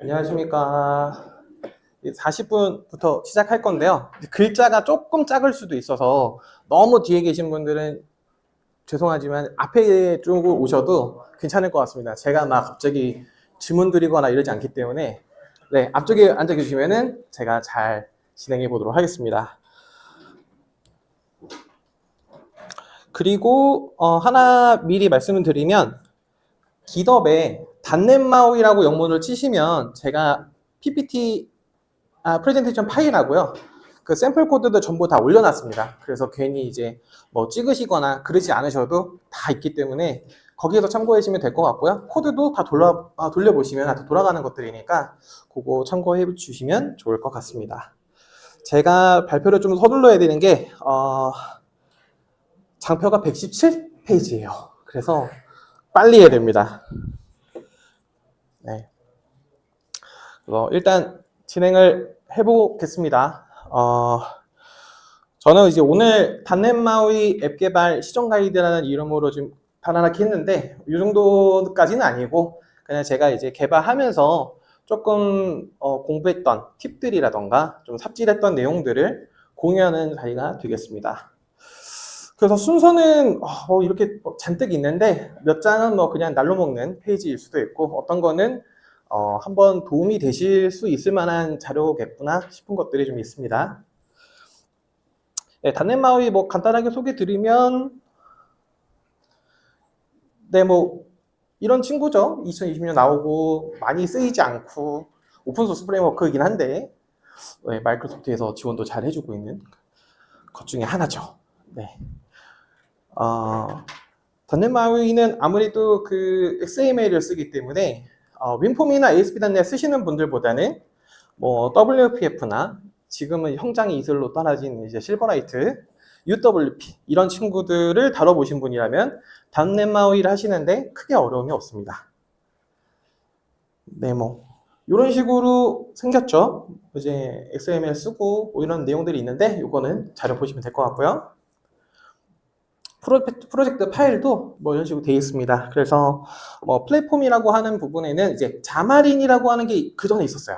안녕하십니까. 40분부터 시작할 건데요. 글자가 조금 작을 수도 있어서 너무 뒤에 계신 분들은 죄송하지만 앞에 쭉 오셔도 괜찮을 것 같습니다. 제가 막 갑자기 질문 드리거나 이러지 않기 때문에 네, 앞쪽에 앉아 계시면은 제가 잘 진행해 보도록 하겠습니다. 그리고 하나 미리 말씀을 드리면 기덥에 단넷마우이라고 영문을 치시면 제가 PPT 프레젠테이션 파일하고요. 그 샘플 코드도 전부 다 올려놨습니다. 그래서 괜히 이제 뭐 찍으시거나 그러지 않으셔도 다 있기 때문에 거기에서 참고하시면 될 것 같고요. 코드도 다 돌려보시면 다 돌아가는 것들이니까 그거 참고해 주시면 좋을 것 같습니다. 제가 발표를 좀 서둘러야 되는 게 장표가 117페이지예요. 그래서 빨리 해야 됩니다. 네. 일단 진행을 해보겠습니다. 저는 이제 오늘 단넷마우이 앱 개발 시정 가이드라는 이름으로 좀 편안하게 했는데 이 정도까지는 아니고 그냥 제가 이제 개발하면서 조금 공부했던 팁들이라던가 좀 삽질했던 내용들을 공유하는 자리가 되겠습니다. 그래서 순서는 이렇게 잔뜩 있는데 몇 장은 뭐 그냥 날로 먹는 페이지일 수도 있고 어떤 거는 한번 도움이 되실 수 있을 만한 자료겠구나 싶은 것들이 좀 있습니다. 네, 단넷마우이 뭐 간단하게 소개 드리면 네, 뭐 이런 친구죠. 2020년 나오고 많이 쓰이지 않고 오픈소스 프레임워크이긴 한데 네, 마이크로소프트에서 지원도 잘 해주고 있는 것 중에 하나죠. 네. 단넷마우이는 아무래도 그 XML을 쓰기 때문에 윈폼이나 ASP.NET 쓰시는 분들보다는 뭐 WPF나 지금은 형장이 이슬로 떨어진 이제 실버라이트, UWP 이런 친구들을 다뤄보신 분이라면 단넷마우이를 하시는데 크게 어려움이 없습니다. 네, 뭐 이런 식으로 생겼죠. 이제 XML 쓰고 뭐 이런 내용들이 있는데 이거는 자료 보시면 될 것 같고요. 프로젝트 파일도 뭐 이런 식으로 되어 있습니다. 그래서 뭐 플랫폼이라고 하는 부분에는 이제 자마린이라고 하는 게 그 전에 있었어요.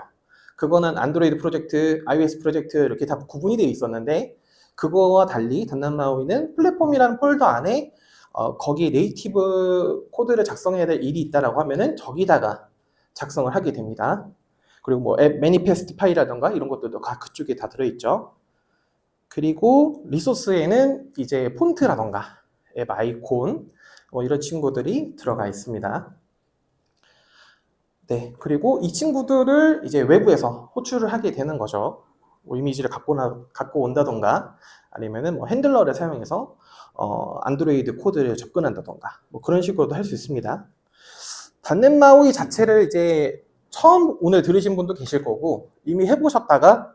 그거는 안드로이드 프로젝트, iOS 프로젝트 이렇게 다 구분이 되어 있었는데 그거와 달리 단넷마우이는 플랫폼이라는 폴더 안에 거기에 네이티브 코드를 작성해야 될 일이 있다라고 하면은 저기다가 작성을 하게 됩니다. 그리고 뭐 앱 매니페스트 파일이라던가 이런 것들도 그쪽에 다 들어있죠. 그리고 리소스에는 이제 폰트라던가 앱 아이콘 뭐 이런 친구들이 들어가 있습니다. 네, 그리고 이 친구들을 이제 외부에서 호출을 하게 되는 거죠. 뭐 이미지를 갖고 온다던가 아니면은 뭐 핸들러를 사용해서 안드로이드 코드를 접근한다던가 뭐 그런 식으로도 할 수 있습니다. 단넷마우이 자체를 이제 처음 오늘 들으신 분도 계실 거고 이미 해보셨다가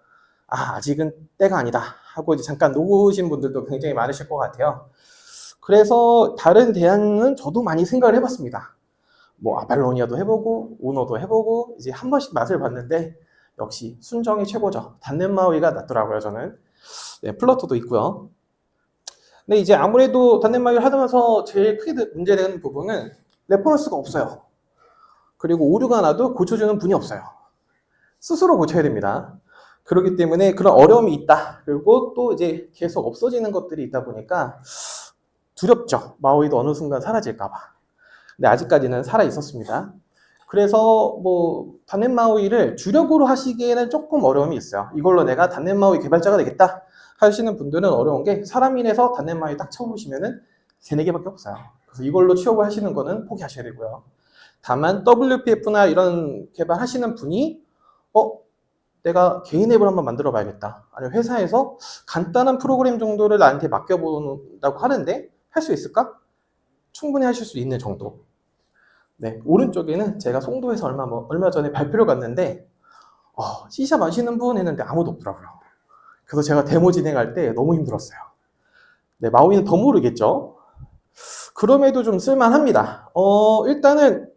아직은 때가 아니다 하고 이제 잠깐 놓으신 분들도 굉장히 많으실 것 같아요. 그래서 다른 대안은 저도 많이 생각을 해봤습니다. 뭐 아발로니아도 해보고 오너도 해보고 이제 한 번씩 맛을 봤는데 역시 순정이 최고죠. 단넷마우이가 낫더라고요, 저는. 네, 플러터도 있고요. 근데 이제 아무래도 단넷마우이를 하면서 제일 크게 문제되는 부분은 레퍼런스가 없어요. 그리고 오류가 나도 고쳐주는 분이 없어요. 스스로 고쳐야 됩니다. 그렇기 때문에 그런 어려움이 있다. 그리고 또 이제 계속 없어지는 것들이 있다 보니까 두렵죠. 마우이도 어느 순간 사라질까봐. 근데 아직까지는 살아 있었습니다. 그래서 뭐 단넷마우이를 주력으로 하시기에는 조금 어려움이 있어요. 이걸로 내가 단넷마우이 개발자가 되겠다 하시는 분들은 어려운 게 사람 인해서 단넷마우이 딱 쳐보시면은 3-4개밖에 없어요. 그래서 이걸로 취업을 하시는 거는 포기하셔야 되고요. 다만 WPF나 이런 개발하시는 분이 내가 개인 앱을 한번 만들어 봐야겠다. 아니면 회사에서 간단한 프로그램 정도를 나한테 맡겨본다고 하는데 할 수 있을까? 충분히 하실 수 있는 정도. 네, 오른쪽에는 제가 송도에서 얼마 전에 발표를 갔는데 C샵 아시는 분 했는데 아무도 없더라고요. 그래서 제가 데모 진행할 때 너무 힘들었어요. 네, 마우이는 더 모르겠죠? 그럼에도 좀 쓸만합니다. 일단은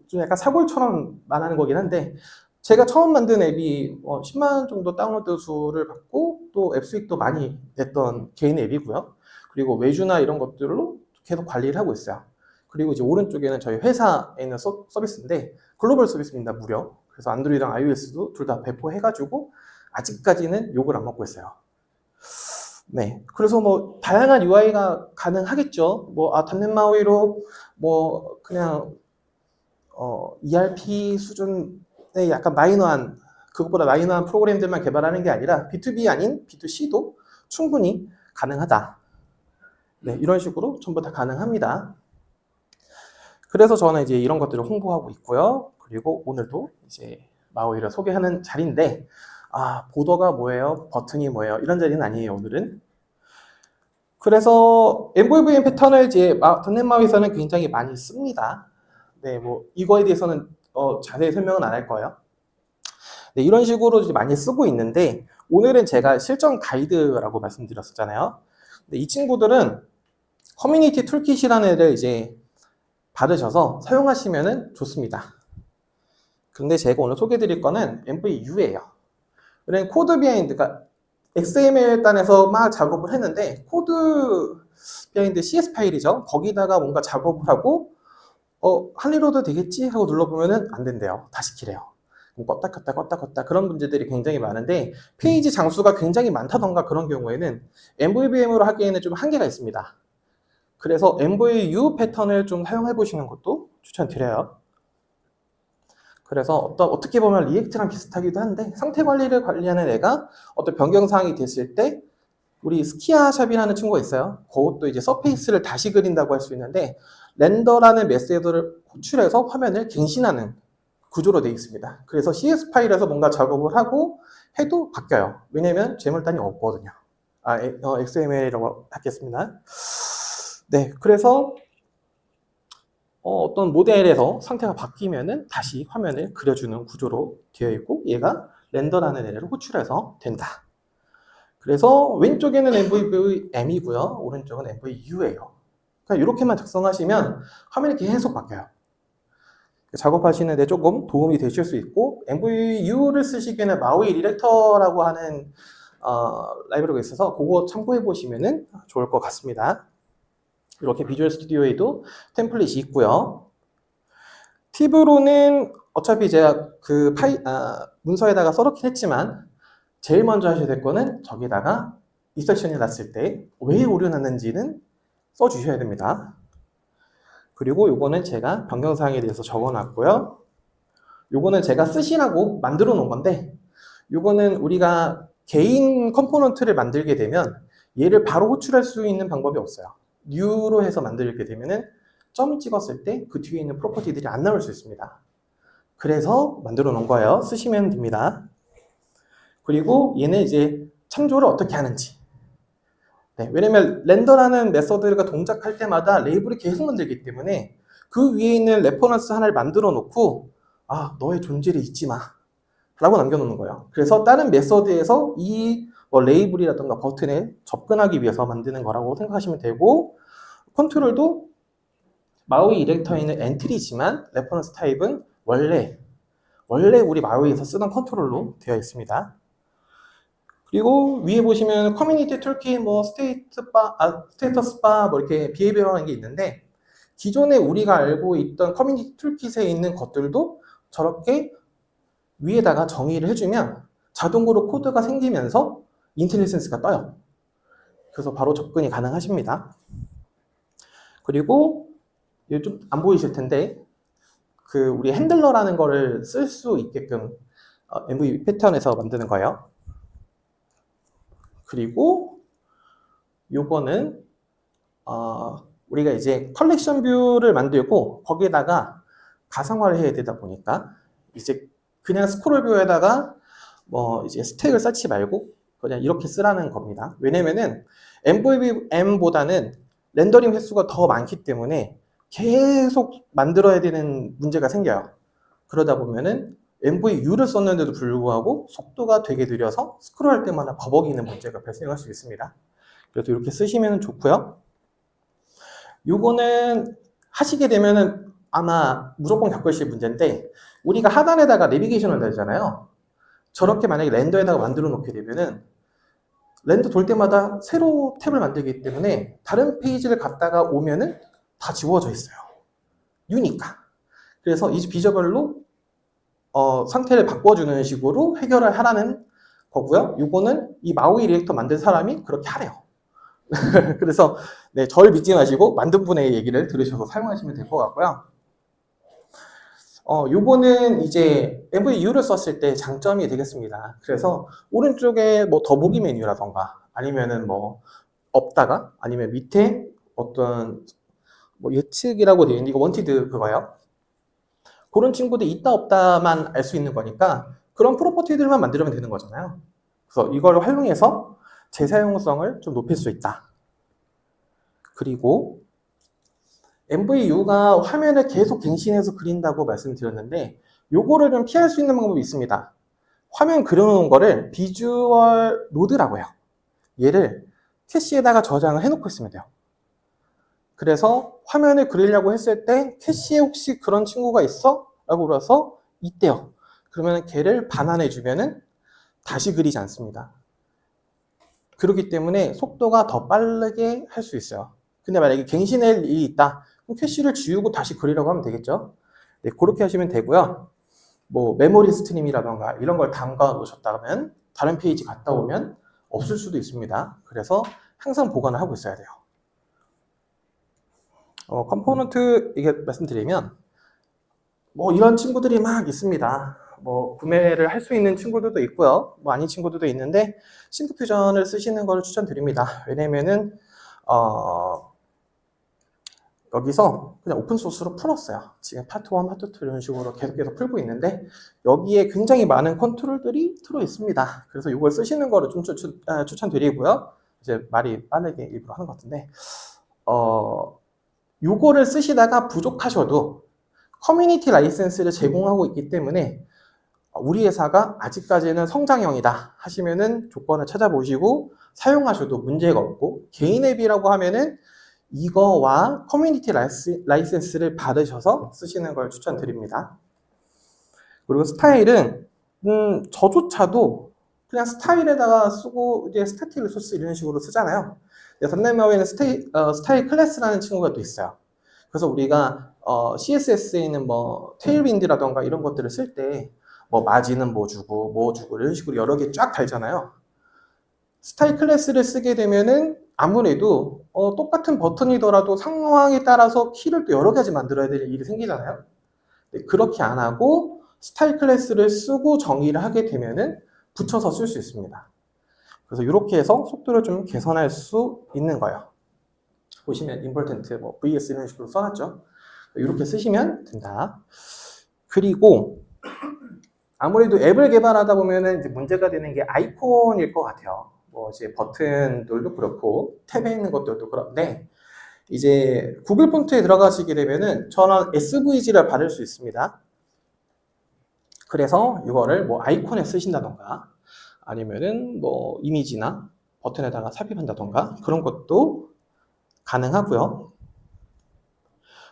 좀 약간 사골처럼 말하는 거긴 한데 제가 처음 만든 앱이 10만 정도 다운로드 수를 받고 또 앱 수익도 많이 냈던 개인 앱이고요. 그리고 외주나 이런 것들로 계속 관리를 하고 있어요. 그리고 이제 오른쪽에는 저희 회사에 있는 서비스인데 글로벌 서비스입니다, 무려. 그래서 안드로이드랑 iOS도 둘 다 배포해가지고 아직까지는 욕을 안 먹고 있어요. 네, 그래서 뭐 다양한 UI가 가능하겠죠. 뭐 .NET 마우이로 뭐 그냥 ERP 수준의 약간 마이너한, 그것보다 마이너한 프로그램들만 개발하는 게 아니라 B2B 아닌 B2C도 충분히 가능하다. 네, 이런 식으로 전부 다 가능합니다. 그래서 저는 이제 이런 것들을 홍보하고 있고요. 그리고 오늘도 이제 마우이를 소개하는 자리인데, 보더가 뭐예요? 버튼이 뭐예요? 이런 자리는 아니에요, 오늘은. 그래서 MVVM 패턴을 이제 .NET 마우이에서는 굉장히 많이 씁니다. 네, 뭐 이거에 대해서는 자세히 설명은 안 할 거예요. 네, 이런 식으로 이제 많이 쓰고 있는데, 오늘은 제가 실전 가이드라고 말씀드렸었잖아요. 근데 이 친구들은 커뮤니티 툴킷이라는 애를 이제 받으셔서 사용하시면 좋습니다. 근데 제가 오늘 소개해드릴 거는 MVU예요. 그냥 코드 비하인드가 XML 단에서 막 작업을 했는데, 코드 비하인드 CS 파일이죠. 거기다가 뭔가 작업을 하고 할리로드 되겠지 하고 눌러보면은 안 된대요. 다시 키래요. 껐다 켰다 껐다 껐다 그런 문제들이 굉장히 많은데, 페이지 장수가 굉장히 많다던가 그런 경우에는 MVVM으로 하기에는 좀 한계가 있습니다. 그래서 MVU 패턴을 좀 사용해 보시는 것도 추천드려요. 그래서 어떻게 보면 리액트랑 비슷하기도 한데, 상태 관리를 관리하는 애가 어떤 변경사항이 됐을 때 우리 스키아샵이라는 친구가 있어요. 그것도 이제 서페이스를 다시 그린다고 할 수 있는데, 렌더라는 메시지를 호출해서 화면을 갱신하는 구조로 되어 있습니다. 그래서 CS 파일에서 뭔가 작업을 하고 해도 바뀌어요. 왜냐면 재물단이 없거든요. XML이라고 하겠습니다. 네, 그래서 어떤 모델에서 상태가 바뀌면은 다시 화면을 그려주는 구조로 되어 있고, 얘가 렌더라는 애를 호출해서 된다. 그래서 왼쪽에는 MVVM이고요, 오른쪽은 MVU예요. 그러니까 이렇게만 작성하시면 화면이 계속 바뀌어요. 작업하시는 데 조금 도움이 되실 수 있고, MVU를 쓰시기에는 마우이 리렉터라고 하는 라이브러리가 있어서 그거 참고해 보시면 좋을 것 같습니다. 이렇게 비주얼 스튜디오에도 템플릿이 있고요. 팁으로는 어차피 제가 그 문서에다가 써놓긴 했지만, 제일 먼저 하셔야 될 거는 저기다가 인스트럭션이 났을 때 왜 오류 났는지는 써주셔야 됩니다. 그리고 요거는 제가 변경사항에 대해서 적어놨고요. 요거는 제가 쓰시라고 만들어 놓은 건데, 요거는 우리가 개인 컴포넌트를 만들게 되면 얘를 바로 호출할 수 있는 방법이 없어요. new로 해서 만들게 되면은 점 찍었을 때 그 뒤에 있는 프로퍼티들이 안 나올 수 있습니다. 그래서 만들어 놓은 거예요. 쓰시면 됩니다. 그리고 얘는 이제 참조를 어떻게 하는지. 네, 왜냐면 렌더라는 메서드가 동작할 때마다 레이블이 계속 만들기 때문에 그 위에 있는 레퍼런스 하나를 만들어 놓고, 너의 존재를 잊지 마 라고 남겨놓는 거예요. 그래서 다른 메서드에서 이 레이블이라든가 버튼에 접근하기 위해서 만드는 거라고 생각하시면 되고, 컨트롤도 마우이 이렉터에 있는 엔트리지만 레퍼런스 타입은 원래 우리 마우이에서 쓰던 컨트롤로 되어 있습니다. 그리고 위에 보시면 커뮤니티 툴킷, 스테이터스 바, 이렇게 비헤이비어라는 게 있는데, 기존에 우리가 알고 있던 커뮤니티 툴킷에 있는 것들도 저렇게 위에다가 정의를 해주면 자동으로 코드가 생기면서 인텔리센스가 떠요. 그래서 바로 접근이 가능하십니다. 그리고 좀 안 보이실 텐데, 우리 핸들러라는 거를 쓸 수 있게끔 MV 패턴에서 만드는 거예요. 그리고 요거는 우리가 이제 컬렉션 뷰를 만들고 거기에다가 가상화를 해야 되다 보니까 이제 그냥 스크롤 뷰에다가 이제 스택을 쌓지 말고 그냥 이렇게 쓰라는 겁니다. 왜냐면은 MVVM보다는 렌더링 횟수가 더 많기 때문에 계속 만들어야 되는 문제가 생겨요. 그러다 보면은 MVU를 썼는데도 불구하고 속도가 되게 느려서 스크롤할 때마다 버벅이는 문제가 발생할 수 있습니다. 그래서 이렇게 쓰시면 좋고요. 요거는 하시게 되면은 아마 무조건 겪으실 문제인데, 우리가 하단에다가 내비게이션을 달잖아요. 저렇게 만약에 렌더에다가 만들어 놓게 되면은 렌더 돌 때마다 새로 탭을 만들기 때문에 다른 페이지를 갔다가 오면은 다 지워져 있어요. 유니까. 그래서 이 비저별로 상태를 바꿔주는 식으로 해결을 하라는 거고요. 요거는 이 마우이 리액터 만든 사람이 그렇게 하래요. 그래서 네, 저를 믿지 마시고 만든 분의 얘기를 들으셔서 사용하시면 될 것 같고요. 요거는 이제 MVU를 썼을 때 장점이 되겠습니다. 그래서 오른쪽에 뭐 더보기 메뉴라던가 아니면은 뭐 없다가 아니면 밑에 어떤 뭐 예측이라고 되어 있는 이거 원티드 그거요. 그런 친구들 있다 없다만 알 수 있는 거니까 그런 프로퍼티들만 만들면 되는 거잖아요. 그래서 이걸 활용해서 재사용성을 좀 높일 수 있다. 그리고 MVU가 화면을 계속 갱신해서 그린다고 말씀드렸는데 요거를 좀 피할 수 있는 방법이 있습니다. 화면 그려놓은 거를 비주얼 노드라고 해요. 얘를 캐시에다가 저장을 해놓고 있으면 돼요. 그래서 화면을 그리려고 했을 때 캐시에 혹시 그런 친구가 있어? 라고 물어서 있대요. 그러면 걔를 반환해주면은 다시 그리지 않습니다. 그렇기 때문에 속도가 더 빠르게 할 수 있어요. 근데 만약에 갱신할 일이 있다. 그럼 캐시를 지우고 다시 그리라고 하면 되겠죠. 네, 그렇게 하시면 되고요. 뭐 메모리 스트림이라던가 이런 걸 담가 놓으셨다면 다른 페이지 갔다 오면 없을 수도 있습니다. 그래서 항상 보관을 하고 있어야 돼요. 컴포넌트 이게 말씀드리면 뭐 이런 친구들이 막 있습니다. 뭐 구매를 할 수 있는 친구들도 있고요. 뭐 아닌 친구들도 있는데 싱크퓨전을 쓰시는 걸 추천드립니다. 왜냐면은 여기서 그냥 오픈소스로 풀었어요. 지금 파트 1, 파트 2 이런 식으로 계속 풀고 있는데 여기에 굉장히 많은 컨트롤들이 들어 있습니다. 그래서 이걸 쓰시는 거를 좀 추천드리고요. 이제 말이 빠르게 일부러 하는 것 같은데 요거를 쓰시다가 부족하셔도 커뮤니티 라이센스를 제공하고 있기 때문에 우리 회사가 아직까지는 성장형이다 하시면은 조건을 찾아보시고 사용하셔도 문제가 없고 개인 앱이라고 하면은 이거와 커뮤니티 라이센스를 받으셔서 쓰시는 걸 추천드립니다. 그리고 스타일은 저조차도 그냥 스타일에다가 쓰고 이제 스태틱 리소스 이런 식으로 쓰잖아요. 던네마웨는 스타일 클래스라는 친구가 또 있어요. 그래서 우리가 CSS에는 뭐 테일윈드라던가 이런 것들을 쓸 때 뭐 마진은 뭐 주고 이런 식으로 여러 개 쫙 달잖아요. 스타일 클래스를 쓰게 되면은 아무래도 똑같은 버튼이더라도 상황에 따라서 키를 또 여러 가지 만들어야 될 일이 생기잖아요. 네, 그렇게 안 하고 스타일 클래스를 쓰고 정의를 하게 되면은 붙여서 쓸 수 있습니다. 그래서 이렇게 해서 속도를 좀 개선할 수 있는 거예요. 보시면 important, 뭐 vs 이런 식으로 써놨죠. 이렇게 쓰시면 된다. 그리고 아무래도 앱을 개발하다 보면은 이제 문제가 되는 게 아이콘일 것 같아요. 뭐 이제 버튼들도 그렇고 탭에 있는 것들도 그런데 이제 구글 폰트에 들어가시게 되면은 저는 SVG를 받을 수 있습니다. 그래서 이거를 뭐 아이콘에 쓰신다던가 아니면은 뭐 이미지나 버튼에다가 삽입한다던가 그런 것도 가능하고요.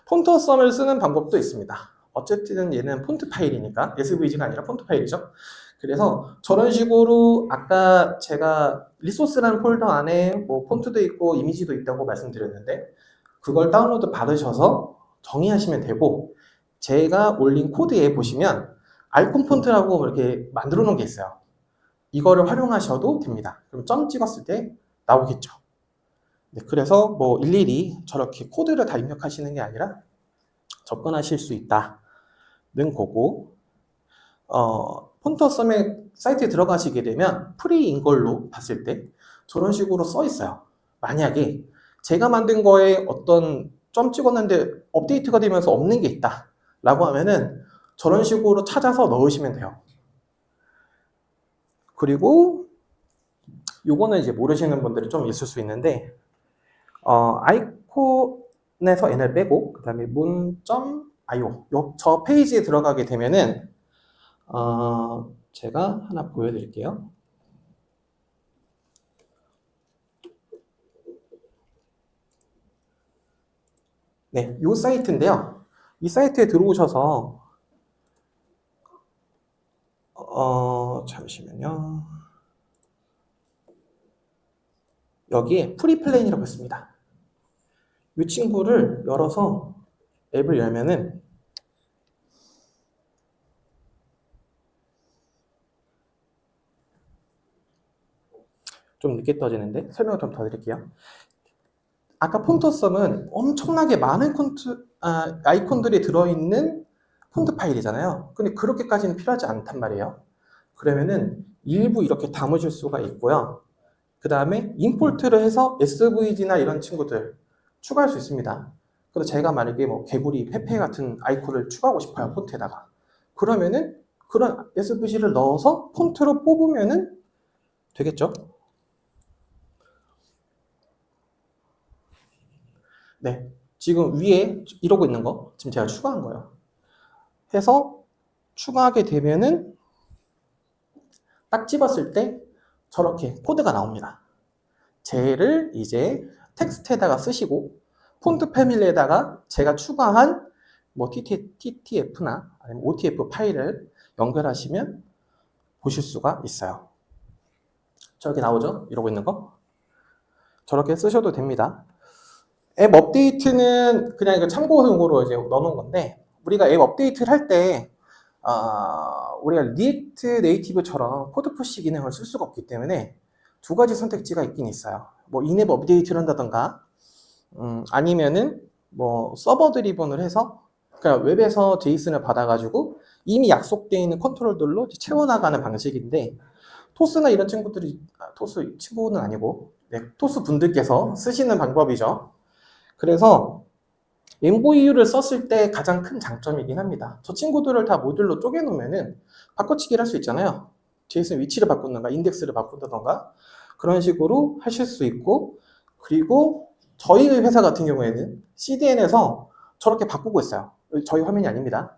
폰트 썸을 쓰는 방법도 있습니다. 어쨌든 얘는 폰트 파일이니까 SVG가 아니라 폰트 파일이죠. 그래서 저런 식으로 아까 제가 리소스라는 폴더 안에 뭐 폰트도 있고 이미지도 있다고 말씀드렸는데 그걸 다운로드 받으셔서 정의하시면 되고 제가 올린 코드에 보시면 아이콘 폰트라고 이렇게 만들어 놓은 게 있어요. 이거를 활용하셔도 됩니다. 그럼 점 찍었을 때 나오겠죠. 네, 그래서 뭐 일일이 저렇게 코드를 다 입력하시는 게 아니라 접근하실 수 있다는 거고 폰트썸의 사이트에 들어가시게 되면 프리인 걸로 봤을 때 저런 식으로 써 있어요. 만약에 제가 만든 거에 어떤 점 찍었는데 업데이트가 되면서 없는 게 있다 라고 하면은 저런 식으로 찾아서 넣으시면 돼요. 그리고 요거는 이제 모르시는 분들이 좀 있을 수 있는데 아이콘에서 n을 빼고 그 다음에 moon.io 저 페이지에 들어가게 되면은 제가 하나 보여드릴게요. 네, 이 사이트인데요. 이 사이트에 들어오셔서 잠시만요. 여기에 프리플랜이라고 있습니다. 이 친구를 열어서 앱을 열면은 좀 늦게 떠지는데 설명을 좀 더 드릴게요. 아까 폰터썸은 엄청나게 많은 아이콘들이 들어있는 폰트 파일이잖아요. 근데 그렇게까지는 필요하지 않단 말이에요. 그러면은 일부 이렇게 담으실 수가 있고요. 그 다음에 임포트를 해서 SVG나 이런 친구들 추가할 수 있습니다. 그래서 제가 만약에 뭐 개구리, 페페 같은 아이콘을 추가하고 싶어요, 폰트에다가. 그러면은 그런 SVG를 넣어서 폰트로 뽑으면은 되겠죠? 네. 지금 위에 이러고 있는 거 지금 제가 추가한 거예요. 해서 추가하게 되면은 딱 집었을 때 저렇게 코드가 나옵니다. 쟤를 이제 텍스트에다가 쓰시고 폰트 패밀리에다가 제가 추가한 뭐 TTF나 아니면 OTF 파일을 연결하시면 보실 수가 있어요. 저렇게 나오죠? 이러고 있는 거. 저렇게 쓰셔도 됩니다. 앱 업데이트는 그냥 이거 참고용으로 이제 넣어놓은 건데 우리가 앱 업데이트를 할 때 우리가 리액트 네이티브처럼 코드 푸시 기능을 쓸 수가 없기 때문에 두 가지 선택지가 있긴 있어요. 뭐 인앱 업데이트를 한다던가 아니면은 뭐 서버 드리븐을 해서 그러니까 웹에서 제이슨을 받아가지고 이미 약속되어 있는 컨트롤들로 채워나가는 방식인데 토스나 이런 친구들이 토스 친구는 아니고 토스 분들께서 쓰시는 방법이죠. 그래서 엠보이유를 썼을 때 가장 큰 장점이긴 합니다. 저 친구들을 다 모듈로 쪼개놓으면은 바꿔치기를 할 수 있잖아요. 제이슨 위치를 바꾼다던가 인덱스를 바꾼다던가 그런 식으로 하실 수 있고 그리고 저희 회사 같은 경우에는 CDN에서 저렇게 바꾸고 있어요. 저희 화면이 아닙니다.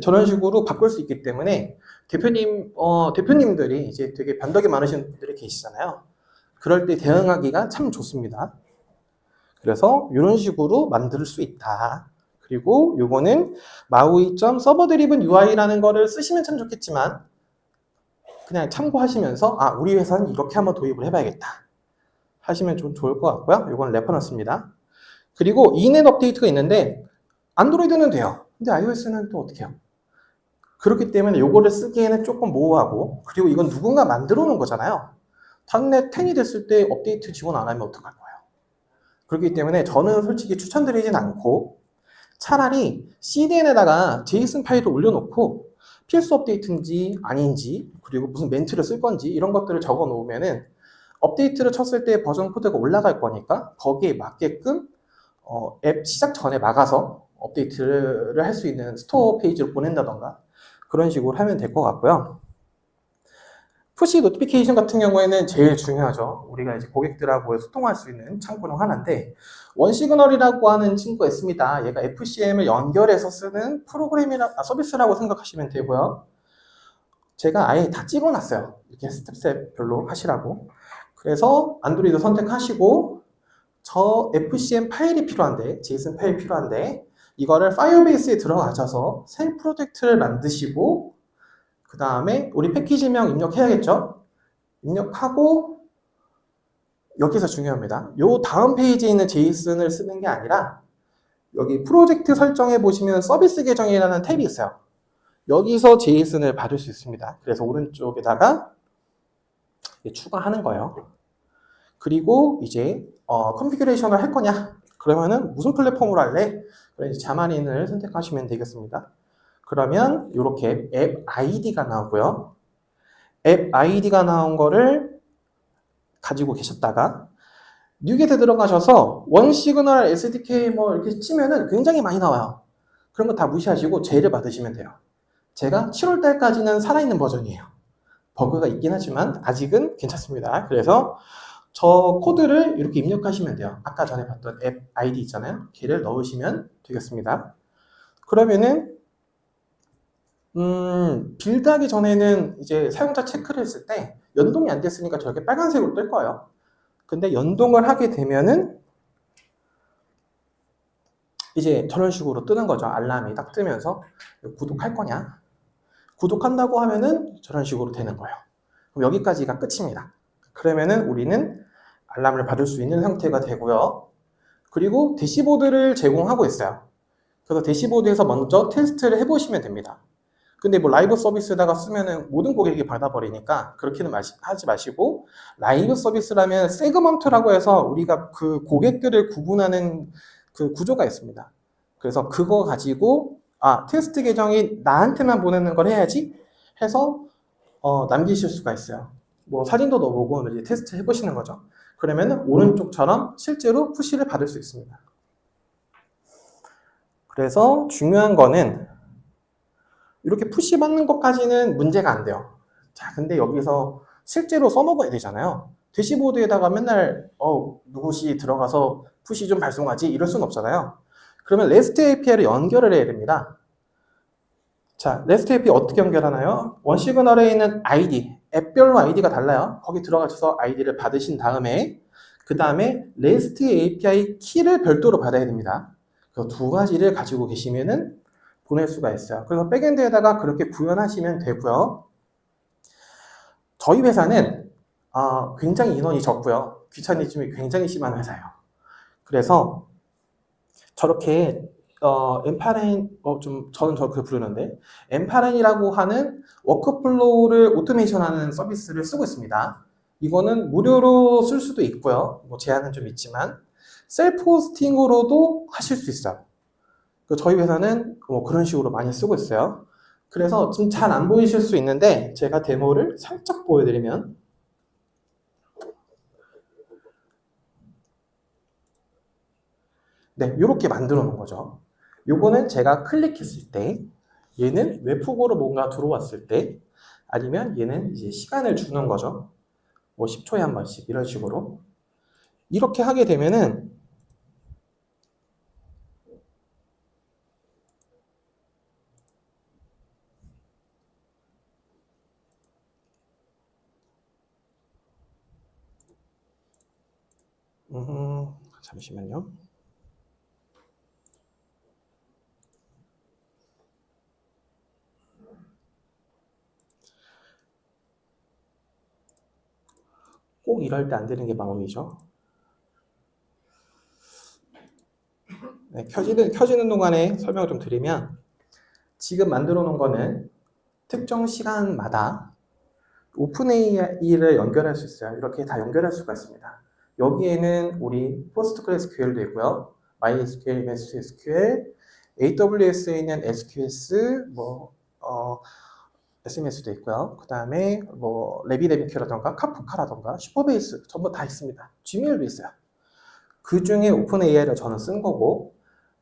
저런 식으로 바꿀 수 있기 때문에 대표님들이 이제 되게 변덕이 많으신 분들이 계시잖아요. 그럴 때 대응하기가 참 좋습니다. 그래서 이런 식으로 만들 수 있다. 그리고 요거는 maui.server-driven UI라는 거를 쓰시면 참 좋겠지만 그냥 참고하시면서 우리 회사는 이렇게 한번 도입을 해봐야겠다 하시면 좀 좋을 것 같고요. 요건 레퍼런스입니다. 그리고 인앱 업데이트가 있는데 안드로이드는 돼요. 근데 iOS는 또 어떻게 해요? 그렇기 때문에 요거를 쓰기에는 조금 모호하고 그리고 이건 누군가 만들어 놓은 거잖아요. 닷넷 10이 됐을 때 업데이트 지원 안 하면 어떡할 거예요? 그렇기 때문에 저는 솔직히 추천드리진 않고 차라리 CDN에다가 제이슨 파일을 올려놓고 필수 업데이트인지 아닌지 그리고 무슨 멘트를 쓸 건지 이런 것들을 적어 놓으면은 업데이트를 쳤을 때 버전 코드가 올라갈 거니까 거기에 맞게끔 앱 시작 전에 막아서 업데이트를 할 수 있는 스토어 페이지를 보낸다던가 그런 식으로 하면 될 것 같고요. 푸시 노티피케이션 같은 경우에는 제일 중요하죠. 우리가 이제 고객들하고 소통할 수 있는 창구 중 하나인데 원시그널이라고 하는 친구가 있습니다. 얘가 FCM을 연결해서 쓰는 서비스라고 생각하시면 되고요. 제가 아예 다 찍어놨어요. 이렇게 스텝별로 하시라고. 그래서 안드로이드 선택하시고 저 FCM 파일이 필요한데 제이슨 파일 필요한데 이거를 파이어베이스에 들어가셔서 새 프로젝트를 만드시고 그 다음에 우리 패키지명 입력해야겠죠? 입력하고 여기서 중요합니다. 요 다음 페이지에 있는 제이슨을 쓰는 게 아니라 여기 프로젝트 설정해 보시면 서비스 계정이라는 탭이 있어요. 여기서 제이슨을 받을 수 있습니다. 그래서 오른쪽에다가 추가하는 거예요. 그리고 이제 컨피규레이션을 할 거냐? 그러면은 무슨 플랫폼으로 할래? 그래서 자마린을 선택하시면 되겠습니다. 그러면 이렇게 앱 아이디가 나오고요. 앱 아이디가 나온 거를 가지고 계셨다가 뉴겟에 들어가셔서 원시그널 SDK 뭐 이렇게 치면은 굉장히 많이 나와요. 그런 거 다 무시하시고 쟤를 받으시면 돼요. 제가 7월 달까지는 살아있는 버전이에요. 버그가 있긴 하지만 아직은 괜찮습니다. 그래서 저 코드를 이렇게 입력하시면 돼요. 아까 전에 봤던 앱 아이디 있잖아요. 걔를 넣으시면 되겠습니다. 그러면은 빌드하기 전에는 이제 사용자 체크를 했을 때 연동이 안 됐으니까 저렇게 빨간색으로 뜰 거예요. 근데 연동을 하게 되면은 이제 저런 식으로 뜨는 거죠. 알람이 딱 뜨면서 구독할 거냐? 구독한다고 하면은 저런 식으로 되는 거예요. 그럼 여기까지가 끝입니다. 그러면은 우리는 알람을 받을 수 있는 형태가 되고요. 그리고 대시보드를 제공하고 있어요. 그래서 대시보드에서 먼저 테스트를 해보시면 됩니다. 근데 뭐 라이브 서비스에다가 쓰면은 모든 고객이 받아버리니까 그렇게는 하지 마시고, 라이브 서비스라면 세그먼트라고 해서 우리가 그 고객들을 구분하는 그 구조가 있습니다. 그래서 그거 가지고 테스트 계정이 나한테만 보내는 걸 해야지 해서 남기실 수가 있어요. 뭐 사진도 넣어보고 이제 테스트 해보시는 거죠. 그러면은 오른쪽처럼 실제로 푸시를 받을 수 있습니다. 그래서 중요한 거는 이렇게 푸시 받는 것까지는 문제가 안 돼요. 자, 근데 여기서 실제로 써먹어야 되잖아요. 대시보드에다가 맨날 누구시 들어가서 푸시 좀 발송하지 이럴 수는 없잖아요. 그러면 REST API를 연결을 해야 됩니다. 자, REST API 어떻게 연결하나요? 원시근 어레이에 있는 ID, 앱별로 ID가 달라요. 거기 들어가셔서 ID를 받으신 다음에 그 다음에 REST API 키를 별도로 받아야 됩니다. 그 두 가지를 가지고 계시면은 보낼 수가 있어요. 그래서 백엔드에다가 그렇게 구현하시면 되고요. 저희 회사는 굉장히 인원이 적고요. 귀차니즘이 굉장히 심한 회사예요. 그래서 저렇게 엠파렌 저는 그렇게 부르는데 엠파렌이라고 하는 워크플로우를 오토메이션하는 서비스를 쓰고 있습니다. 이거는 무료로 쓸 수도 있고요. 뭐 제한은 좀 있지만 셀프 호스팅으로도 하실 수 있어요. 저희 회사는 뭐 그런 식으로 많이 쓰고 있어요. 그래서 좀 잘 안 보이실 수 있는데 제가 데모를 살짝 보여드리면 네, 이렇게 만들어 놓은 거죠. 요거는 제가 클릭했을 때 얘는 웹훅으로 뭔가 들어왔을 때 아니면 얘는 이제 시간을 주는 거죠. 뭐 10초에 한 번씩 이런 식으로 이렇게 하게 되면은 잠시만요. 꼭 이럴 때 안 되는 게 마음이죠. 네, 켜지는 동안에 설명을 좀 드리면 지금 만들어 놓은 거는 특정 시간마다 오픈 AI를 연결할 수 있어요. 이렇게 다 연결할 수가 있습니다. 여기에는 우리 PostgreSQL도 있고요. MySQL, MSSQL, AWS에 있는 SQS, SMS도 있고요. 그 다음에 레비데비큐라던가 카프카라던가 슈퍼베이스 전부 다 있습니다. Gmail도 있어요. 그 중에 오픈 AI를 저는 쓴 거고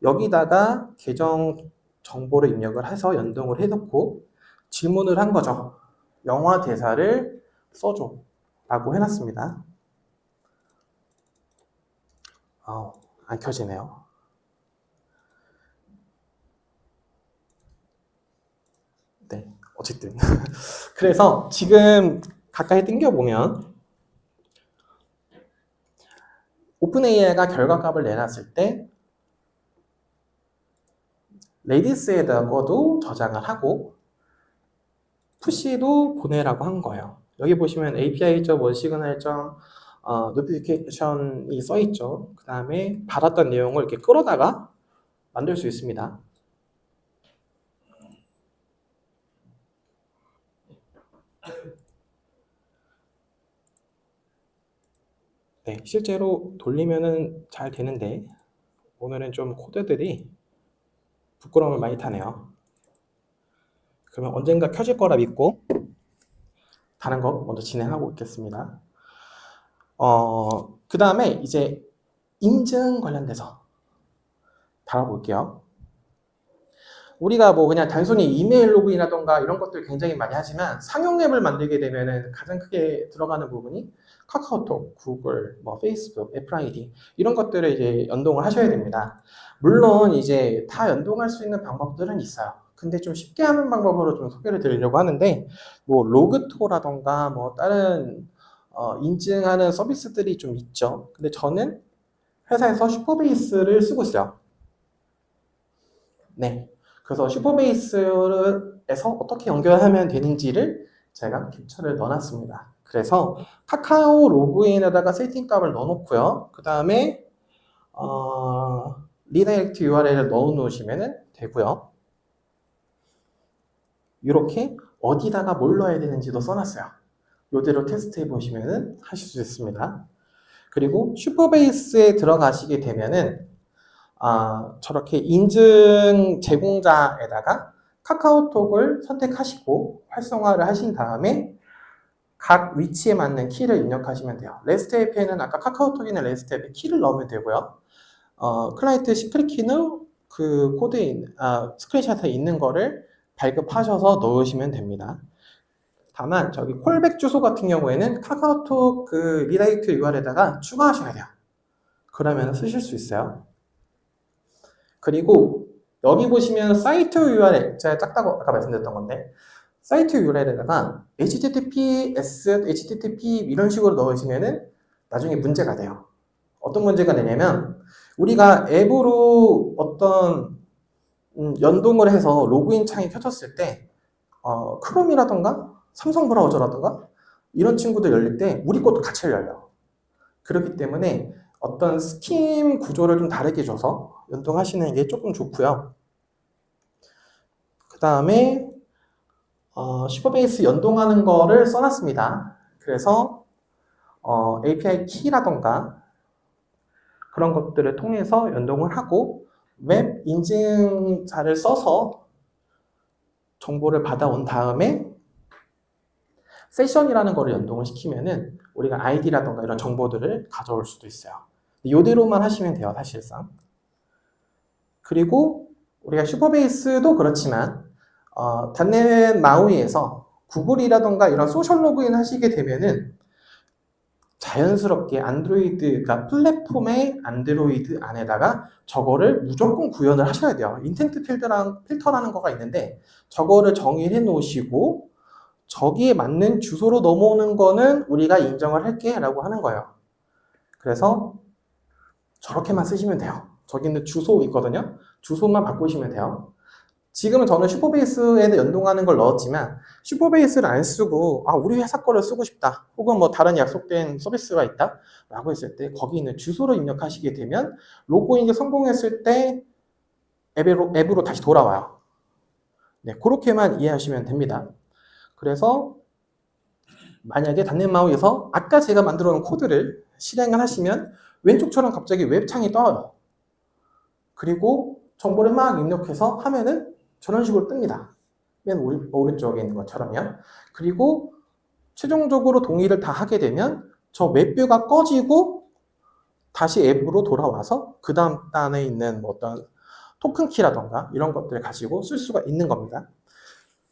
여기다가 계정 정보를 입력을 해서 연동을 해놓고 질문을 한 거죠. 영화 대사를 써줘 라고 해놨습니다. 안 켜지네요. 네, 어쨌든 그래서 지금 가까이 당겨보면 오픈AI가 결과값을 내놨을 때 레디스에다가도 저장을 하고 푸시도 보내라고 한 거예요. 여기 보시면 API.1시그널. 노티피케이션이 써있죠. 그 다음에 받았던 내용을 이렇게 끌어다가 만들 수 있습니다. 네, 실제로 돌리면은 잘 되는데 오늘은 좀 코드들이 부끄러움을 많이 타네요. 그러면 언젠가 켜질 거라 믿고 다른 거 먼저 진행하고 있겠습니다. 그 다음에 이제 인증 관련돼서 다뤄볼게요. 우리가 뭐 그냥 단순히 이메일 로그인이라던가 이런 것들 굉장히 많이 하지만 상용 앱을 만들게 되면은 가장 크게 들어가는 부분이 카카오톡, 구글, 페이스북, 애플 아이디 이런 것들을 이제 연동을 하셔야 됩니다. 물론 이제 다 연동할 수 있는 방법들은 있어요. 근데 좀 쉽게 하는 방법으로 좀 소개를 드리려고 하는데 로그토라던가 다른 인증하는 서비스들이 좀 있죠. 근데 저는 회사에서 슈퍼베이스를 쓰고 있어요. 네. 그래서 슈퍼베이스에서 어떻게 연결하면 되는지를 제가 캡처를 넣어놨습니다. 그래서 카카오 로그인에다가 세팅값을 넣어놓고요. 그 다음에 리다이렉트 URL을 넣어놓으시면 되고요. 이렇게 어디다가 뭘 넣어야 되는지도 써놨어요. 이대로 테스트해 보시면 하실 수 있습니다. 그리고 슈퍼베이스에 들어가시게 되면은 저렇게 인증 제공자에다가 카카오톡을 선택하시고 활성화를 하신 다음에 각 위치에 맞는 키를 입력하시면 돼요. REST API는 아까 카카오톡이나 REST API 키를 넣으면 되고요. 클라이언트 시크릿 키는 그 코드에 스크린샷에 있는 거를 발급하셔서 넣으시면 됩니다. 다만 저기 콜백 주소 같은 경우에는 카카오톡 그 리다이렉트 URL에다가 추가하셔야 돼요. 그러면 쓰실 수 있어요. 그리고 여기 보시면 사이트 URL, 제가 작다고 아까 말씀드렸던 건데 사이트 URL에다가 HTTPS, HTTP 이런 식으로 넣으시면은 나중에 문제가 돼요. 어떤 문제가 되냐면 우리가 앱으로 어떤 연동을 해서 로그인 창이 켜졌을 때 크롬이라던가 삼성 브라우저라던가 이런 친구들 열릴 때 우리 것도 같이 열려요. 그렇기 때문에 어떤 스킨 구조를 좀 다르게 줘서 연동하시는 게 조금 좋고요. 그 다음에 슈퍼베이스 연동하는 거를 써놨습니다. 그래서 API 키라던가 그런 것들을 통해서 연동을 하고 웹 인증자를 써서 정보를 받아온 다음에 세션이라는 거를 연동을 시키면은 우리가 아이디라던가 이런 정보들을 가져올 수도 있어요. 이대로만 하시면 돼요, 사실상. 그리고 우리가 슈퍼베이스도 그렇지만 닷넷 마우이에서 구글이라던가 이런 소셜 로그인 하시게 되면은 자연스럽게 안드로이드가 플랫폼의 안드로이드 안에다가 저거를 무조건 구현을 하셔야 돼요. 인텐트 필터라는 거가 있는데 저거를 정의해 놓으시고 저기에 맞는 주소로 넘어오는 거는 우리가 인정을 할게 라고 하는 거예요. 그래서 저렇게만 쓰시면 돼요. 저기는 주소 있거든요. 주소만 바꾸시면 돼요. 지금은 저는 슈퍼베이스에 연동하는 걸 넣었지만 슈퍼베이스를 안 쓰고 우리 회사 거를 쓰고 싶다 혹은 뭐 다른 약속된 서비스가 있다 라고 했을 때 거기 있는 주소를 입력하시게 되면 로그인이 성공했을 때 앱으로 다시 돌아와요. 네, 그렇게만 이해하시면 됩니다. 그래서 만약에 닷넷 마우에서 아까 제가 만들어 놓은 코드를 실행을 하시면 왼쪽처럼 갑자기 웹창이 떠요. 그리고 정보를 막 입력해서 하면은 저런 식으로 뜹니다. 맨 오른쪽에 있는 것처럼요. 그리고 최종적으로 동의를 다 하게 되면 저 웹뷰가 꺼지고 다시 앱으로 돌아와서 그 다음 단에 있는 어떤 토큰 키라던가 이런 것들을 가지고 쓸 수가 있는 겁니다.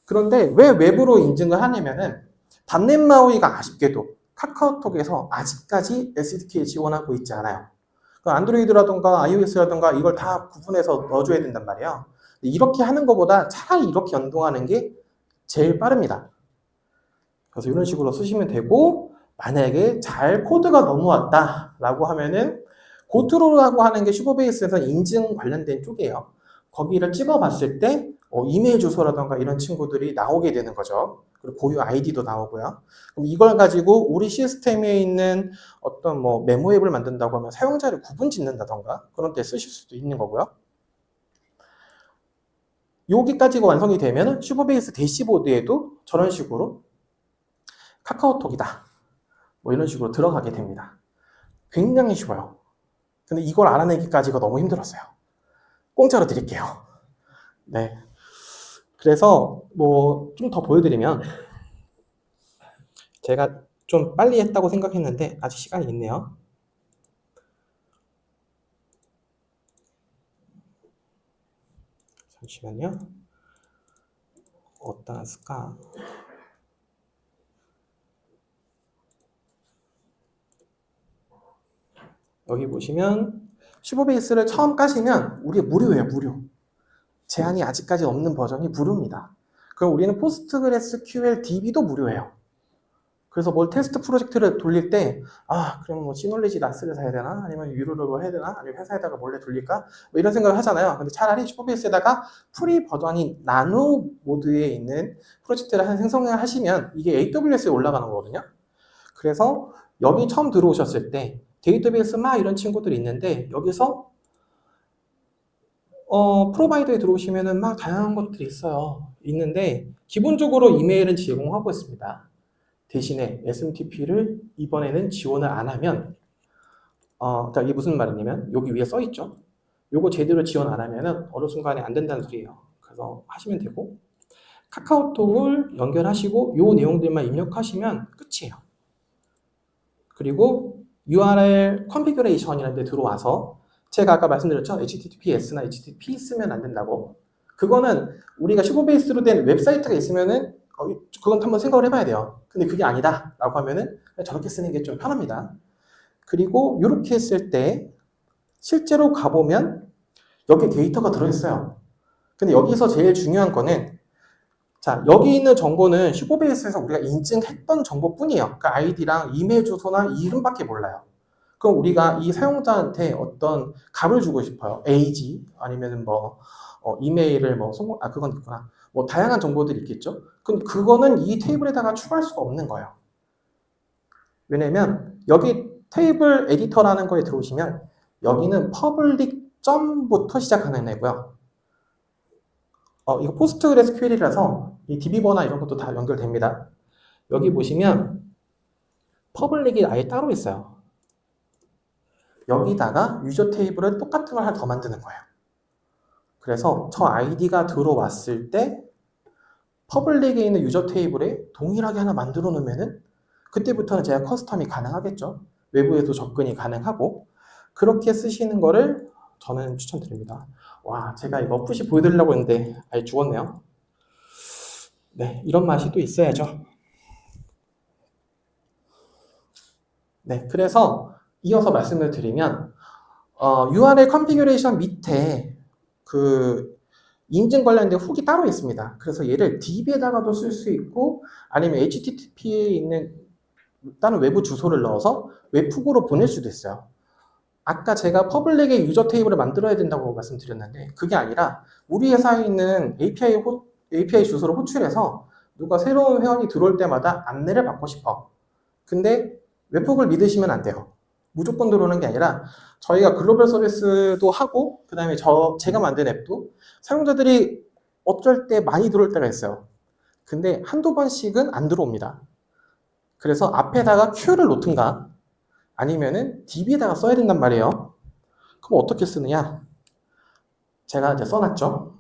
그런데 왜 웹으로 인증을 하냐면은 닷넷 마우이가 아쉽게도 카카오톡에서 아직까지 SDK 지원하고 있지 않아요. 안드로이드라던가 iOS라던가 이걸 다 구분해서 넣어줘야 된단 말이에요. 이렇게 하는 것보다 차라리 이렇게 연동하는 게 제일 빠릅니다. 그래서 이런 식으로 쓰시면 되고 만약에 잘 코드가 넘어왔다 라고 하면은 고트로라고 하는 게 슈퍼베이스에서 인증 관련된 쪽이에요. 거기를 찍어봤을 때 이메일 주소라던가 이런 친구들이 나오게 되는 거죠. 그리고 고유 아이디도 나오고요. 그럼 이걸 가지고 우리 시스템에 있는 어떤 뭐 메모 앱을 만든다고 하면 사용자를 구분 짓는다던가 그런 데 쓰실 수도 있는 거고요. 여기까지가 완성이 되면 슈퍼베이스 대시보드에도 저런 식으로 카카오톡이다 뭐 이런 식으로 들어가게 됩니다. 굉장히 쉬워요. 근데 이걸 알아내기까지가 너무 힘들었어요. 공짜로 드릴게요. 네. 그래서 뭐 좀 더 보여드리면 제가 좀 빨리 했다고 생각했는데 아직 시간이 있네요. 잠시만요. 어디다 쓸까? 여기 보시면 슈퍼베이스를 처음 까시면 우리 무료예요, 무료. 제한이 아직까지 없는 버전이 무료입니다. 그럼 우리는 PostgreSQL DB도 무료예요. 그래서 뭘 테스트 프로젝트를 돌릴 때 그럼 뭐 시놀리지 나스를 사야 되나? 아니면 유로를 해야 되나? 아니면 회사에다가 몰래 돌릴까? 뭐 이런 생각을 하잖아요. 근데 차라리 슈퍼베이스에다가 프리 버전인 나노 모드에 있는 프로젝트를 생성을 하시면 이게 AWS에 올라가는 거거든요. 그래서 여기 처음 들어오셨을 때 데이터베이스 막 이런 친구들이 있는데 여기서 프로바이더에 들어오시면은 막 다양한 것들이 있는데, 기본적으로 이메일은 제공하고 있습니다. 대신에 SMTP를 이번에는 지원을 안 하면, 자, 이게 무슨 말이냐면, 여기 위에 써 있죠? 요거 제대로 지원 안 하면은 어느 순간에 안 된다는 소리예요. 그래서 하시면 되고, 카카오톡을 연결하시고, 요 내용들만 입력하시면 끝이에요. 그리고 URL 컨피그레이션이라는 데 들어와서, 제가 아까 말씀드렸죠? HTTPS나 HTTP 쓰면 안 된다고. 그거는 우리가 15베이스로 된 웹사이트가 있으면은 그건 한번 생각을 해봐야 돼요. 근데 그게 아니다 라고 하면은 저렇게 쓰는 게 좀 편합니다. 그리고 이렇게 했을 때 실제로 가보면 여기 데이터가 들어있어요. 근데 여기서 제일 중요한 거는, 자, 여기 있는 정보는 15베이스에서 우리가 인증했던 정보뿐이에요. 그러니까 아이디랑 이메일 주소나 이름밖에 몰라요. 그럼 우리가 이 사용자한테 어떤 값을 주고 싶어요. age 아니면은 뭐 이메일을 뭐 그건 있구나. 뭐 다양한 정보들이 있겠죠. 그럼 그거는 이 테이블에다가 추가할 수가 없는 거예요. 왜냐면 여기 테이블 에디터라는 거에 들어오시면 여기는 public.부터 시작하는 애고요. 이거 PostgreSQL이라서 이 DB버나 이런 것도 다 연결됩니다. 여기 보시면 퍼블릭이 아예 따로 있어요. 여기다가 유저 테이블을 똑같은 걸 하나 더 만드는 거예요. 그래서 저 아이디가 들어왔을 때 퍼블릭에 있는 유저 테이블에 동일하게 하나 만들어 놓으면은 그때부터는 제가 커스텀이 가능하겠죠. 외부에도 접근이 가능하고, 그렇게 쓰시는 거를 저는 추천드립니다. 와, 제가 이거 푸시 보여드리려고 했는데 아예 죽었네요. 네, 이런 맛이 또 있어야죠. 네, 그래서 이어서 말씀을 드리면 URL 컨피규레이션 밑에 그 인증 관련된 훅이 따로 있습니다. 그래서 얘를 DB에다가도 쓸 수 있고, 아니면 HTTP에 있는 다른 외부 주소를 넣어서 웹훅으로 보낼 수도 있어요. 아까 제가 퍼블릭의 유저 테이블을 만들어야 된다고 말씀드렸는데, 그게 아니라 우리 회사에 있는 API 주소를 호출해서 누가 새로운 회원이 들어올 때마다 안내를 받고 싶어. 근데 웹훅을 믿으시면 안 돼요. 무조건 들어오는 게 아니라 저희가 글로벌 서비스도 하고, 그 다음에 제가 만든 앱도 사용자들이 어쩔 때 많이 들어올 때가 있어요. 근데 한두 번씩은 안 들어옵니다. 그래서 앞에다가 Q를 놓든가 아니면은 DB에다가 써야 된단 말이에요. 그럼 어떻게 쓰느냐? 제가 이제 써놨죠.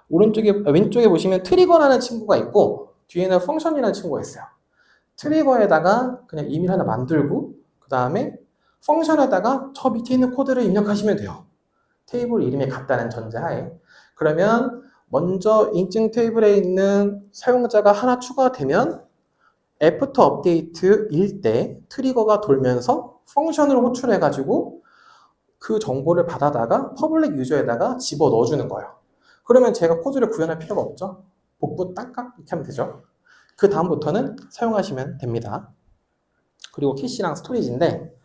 왼쪽에 보시면 트리거라는 친구가 있고, 뒤에는 펑션이라는 친구가 있어요. 트리거에다가 그냥 이메일 하나 만들고, 그 다음에 펑션에다가 저 밑에 있는 코드를 입력하시면 돼요. 테이블 이름이 같다는 전제하에. 그러면 먼저 인증 테이블에 있는 사용자가 하나 추가되면 애프터 업데이트일 때 트리거가 돌면서 펑션을 호출해가지고 그 정보를 받아다가 퍼블릭 유저에다가 집어 넣어주는 거예요. 그러면 제가 코드를 구현할 필요가 없죠. 복구 딱딱 이렇게 하면 되죠. 그 다음부터는 사용하시면 됩니다. 그리고 캐시랑 스토리지인데,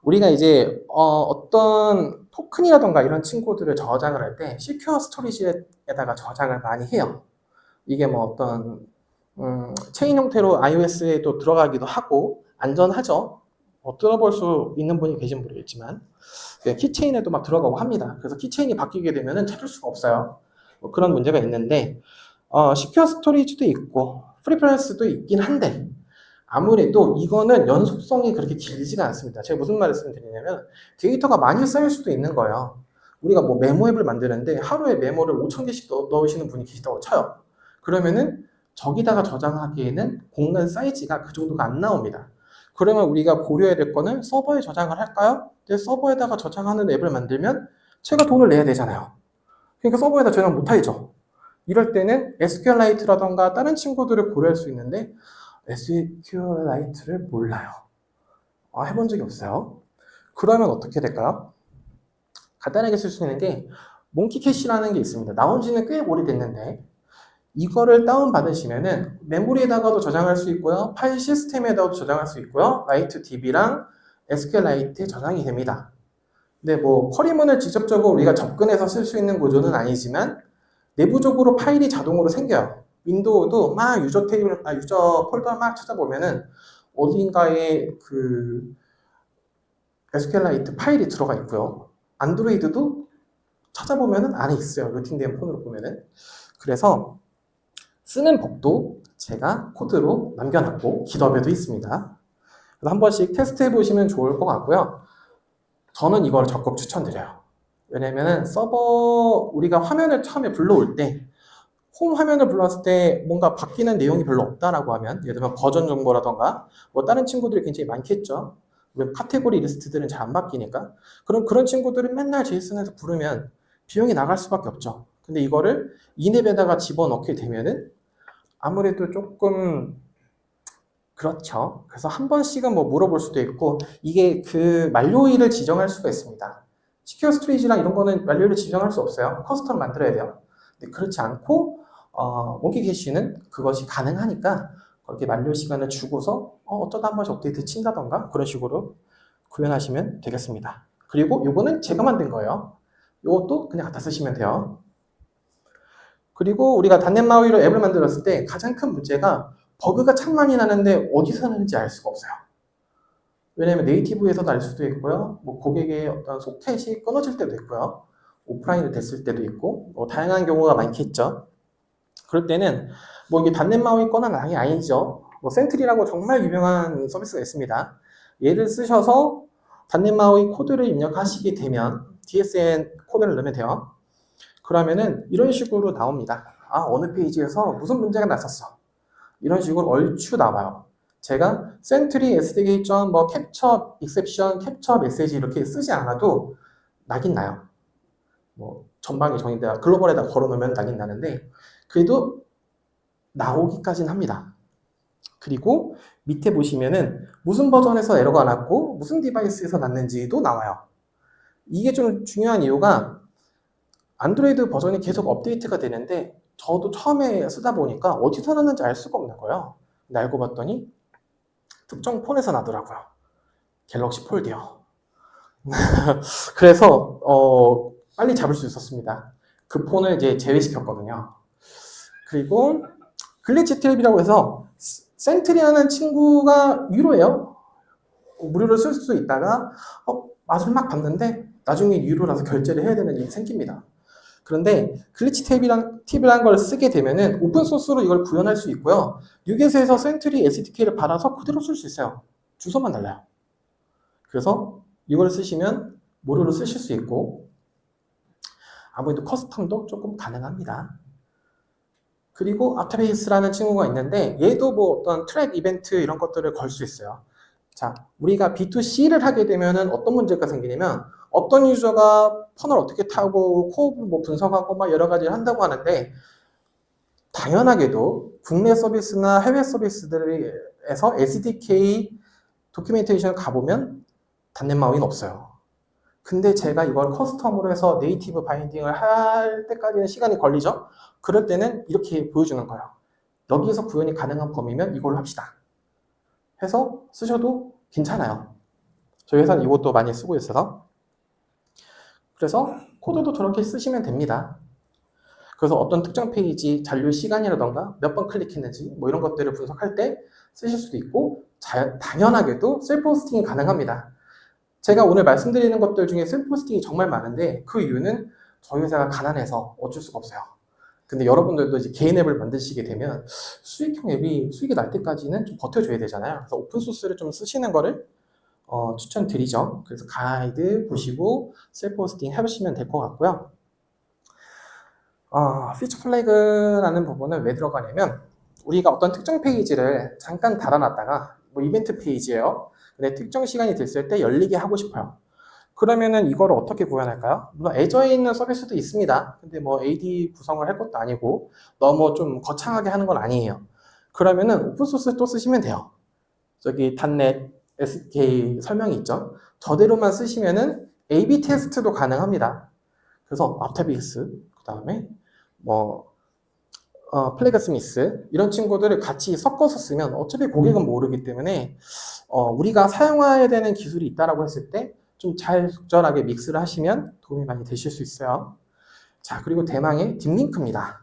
우리가 이제 어떤 토큰이라던가 이런 친구들을 저장을 할 때 시큐어 스토리지에다가 저장을 많이 해요. 이게 뭐 어떤 체인 형태로 iOS에도 들어가기도 하고 안전하죠. 들어볼 수 있는 분이 계신 모르겠지만 키체인에도 막 들어가고 합니다. 그래서 키체인이 바뀌게 되면 찾을 수가 없어요. 뭐 그런 문제가 있는데, 시큐어 스토리지도 있고 프리퍼런스도 있긴 한데, 아무래도 이거는 연속성이 그렇게 길지가 않습니다. 제가 무슨 말을 드리냐면, 데이터가 많이 쌓일 수도 있는 거예요. 우리가 뭐 메모 앱을 만드는데 하루에 메모를 5,000개씩 넣으시는 분이 계시다고 쳐요. 그러면은 저기다가 저장하기에는 공간 사이즈가 그 정도가 안 나옵니다. 그러면 우리가 고려해야 될 거는 서버에 저장을 할까요? 근데 서버에다가 저장하는 앱을 만들면 제가 돈을 내야 되잖아요. 그러니까 서버에다 저장 못하죠. 이럴 때는 SQLite라던가 다른 친구들을 고려할 수 있는데 SQLite를 몰라요. 해본 적이 없어요. 그러면 어떻게 될까요? 간단하게 쓸 수 있는 게 몽키캐시라는 게 있습니다. 나온 지는 꽤 오래됐는데, 이거를 다운받으시면은 메모리에다가도 저장할 수 있고요, 파일 시스템에다가도 저장할 수 있고요, RightDB랑 SQLite에 저장이 됩니다. 근데 뭐 쿼리문을 직접적으로 우리가 접근해서 쓸 수 있는 구조는 아니지만 내부적으로 파일이 자동으로 생겨요. 윈도우도 막 유저 폴더 막 찾아보면은 어딘가에 그 SQLite 파일이 들어가 있고요. 안드로이드도 찾아보면은 안에 있어요. 루팅된 폰으로 보면은. 그래서 쓰는 법도 제가 코드로 남겨놨고 깃허브에도 있습니다. 그래서 한 번씩 테스트해 보시면 좋을 것 같고요. 저는 이걸 적극 추천드려요. 왜냐면은 서버 우리가 화면을 처음에 불러올 때 홈 화면을 불렀을 때 뭔가 바뀌는 내용이 별로 없다라고 하면, 예를 들면 버전 정보라던가 뭐 다른 친구들이 굉장히 많겠죠. 카테고리 리스트들은 잘 안 바뀌니까. 그럼 그런 친구들은 맨날 제이슨에서 부르면 비용이 나갈 수밖에 없죠. 근데 이거를 이앱에다가 집어넣게 되면은 아무래도 조금 그렇죠. 그래서 한 번씩은 뭐 물어볼 수도 있고, 이게 그 만료일을 지정할 수가 있습니다. 시큐어 스토리지랑 이런 거는 만료일을 지정할 수 없어요. 커스텀 만들어야 돼요. 근데 그렇지 않고 모기 캐시는 그것이 가능하니까 그렇게 만료 시간을 주고서 어쩌다 한 번씩 업데이트 친다던가 그런 식으로 구현하시면 되겠습니다. 그리고 요거는 제가 만든 거예요. 요것도 그냥 갖다 쓰시면 돼요. 그리고 우리가 단넷마우이로 앱을 만들었을 때 가장 큰 문제가 버그가 참 많이 나는데 어디서 나는지 알 수가 없어요. 왜냐면 네이티브에서도 알 수도 있고요. 뭐 고객의 어떤 소켓이 끊어질 때도 있고요. 오프라인이 됐을 때도 있고, 뭐 다양한 경우가 많겠죠. 그럴 때는 뭐 이게 단넷마우이 거는 아니죠. 뭐 센트리라고 정말 유명한 서비스가 있습니다. 얘를 쓰셔서 단넷마우이 코드를 입력하시게 되면 DSN 코드를 넣으면 돼요. 그러면은 이런 식으로 나옵니다. 어느 페이지에서 무슨 문제가 났었어. 이런 식으로 얼추 나와요. 제가 센트리 SDK 뭐 캡처 익셉션, 캡처 메시지 이렇게 쓰지 않아도 나긴 나요. 뭐 전방에 정의다 글로벌에다 걸어놓으면 나긴 나는데 그래도 나오기까지는 합니다. 그리고 밑에 보시면은 무슨 버전에서 에러가 났고 무슨 디바이스에서 났는지도 나와요. 이게 좀 중요한 이유가 안드로이드 버전이 계속 업데이트가 되는데 저도 처음에 쓰다 보니까 어디서 났는지 알 수가 없는 거예요. 근데 알고 봤더니 특정 폰에서 나더라고요. 갤럭시 폴드요. 그래서 빨리 잡을 수 있었습니다. 그 폰을 이제 제외시켰거든요. 그리고 글리치 트랩이라고 해서 센트리하는 친구가 유료예요. 무료로 쓸 수 있다가 맛을 막 봤는데 나중에 유료라서 결제를 해야 되는 일이 생깁니다. 그런데 글리치 팁이란 걸 쓰게 되면은 오픈소스로 이걸 구현할 수 있고요. 뉴겟에서 센트리 SDK를 받아서 그대로 쓸 수 있어요. 주소만 달라요. 그래서 이걸 쓰시면 무료로 쓰실 수 있고 아무래도 커스텀도 조금 가능합니다. 그리고 아프터베이스라는 친구가 있는데 얘도 뭐 어떤 트랙 이벤트 이런 것들을 걸 수 있어요. 자, 우리가 B2C를 하게 되면은 어떤 문제가 생기냐면 어떤 유저가 폰을 어떻게 타고 코업을 뭐 분석하고 막 여러 가지를 한다고 하는데 당연하게도 국내 서비스나 해외 서비스들에서 SDK 도큐멘테이션을 가보면 단넷마우이는 없어요. 근데 제가 이걸 커스텀으로 해서 네이티브 바인딩을 할 때까지는 시간이 걸리죠? 그럴 때는 이렇게 보여주는 거예요. 여기서 구현이 가능한 범위면 이걸로 합시다. 해서 쓰셔도 괜찮아요. 저희 회사는 이것도 많이 쓰고 있어서. 그래서 코드도 저렇게 쓰시면 됩니다. 그래서 어떤 특정 페이지 잔류 시간이라던가 몇 번 클릭했는지 뭐 이런 것들을 분석할 때 쓰실 수도 있고 당연하게도 셀프 호스팅이 가능합니다. 제가 오늘 말씀드리는 것들 중에 셀프 호스팅이 정말 많은데 그 이유는 저희 회사가 가난해서 어쩔 수가 없어요. 근데 여러분들도 이제 개인 앱을 만드시게 되면 수익형 앱이 수익이 날 때까지는 좀 버텨줘야 되잖아요. 그래서 오픈소스를 좀 쓰시는 거를 추천드리죠. 그래서 가이드 보시고 셀프 호스팅 해보시면 될 것 같고요. 피처 플래그라는 부분은 왜 들어가냐면 우리가 어떤 특정 페이지를 잠깐 달아놨다가 뭐 이벤트 페이지예요. 근데 특정 시간이 됐을 때 열리게 하고 싶어요. 그러면은 이거를 어떻게 구현할까요? 물론 애저에 있는 서비스도 있습니다. 근데 뭐 AD 구성을 할 것도 아니고 너무 좀 거창하게 하는 건 아니에요. 그러면은 오픈소스 또 쓰시면 돼요. 저기 단넷 SDK 설명이 있죠. 저대로만 쓰시면은 A/B 테스트도 가능합니다. 그래서 아프터베이스 그 다음에 뭐 플래그 스미스 이런 친구들을 같이 섞어서 쓰면 어차피 고객은 모르기 때문에 우리가 사용해야 되는 기술이 있다라고 했을 때 좀 잘 적절하게 믹스를 하시면 도움이 많이 되실 수 있어요. 자, 그리고 대망의 딥링크입니다.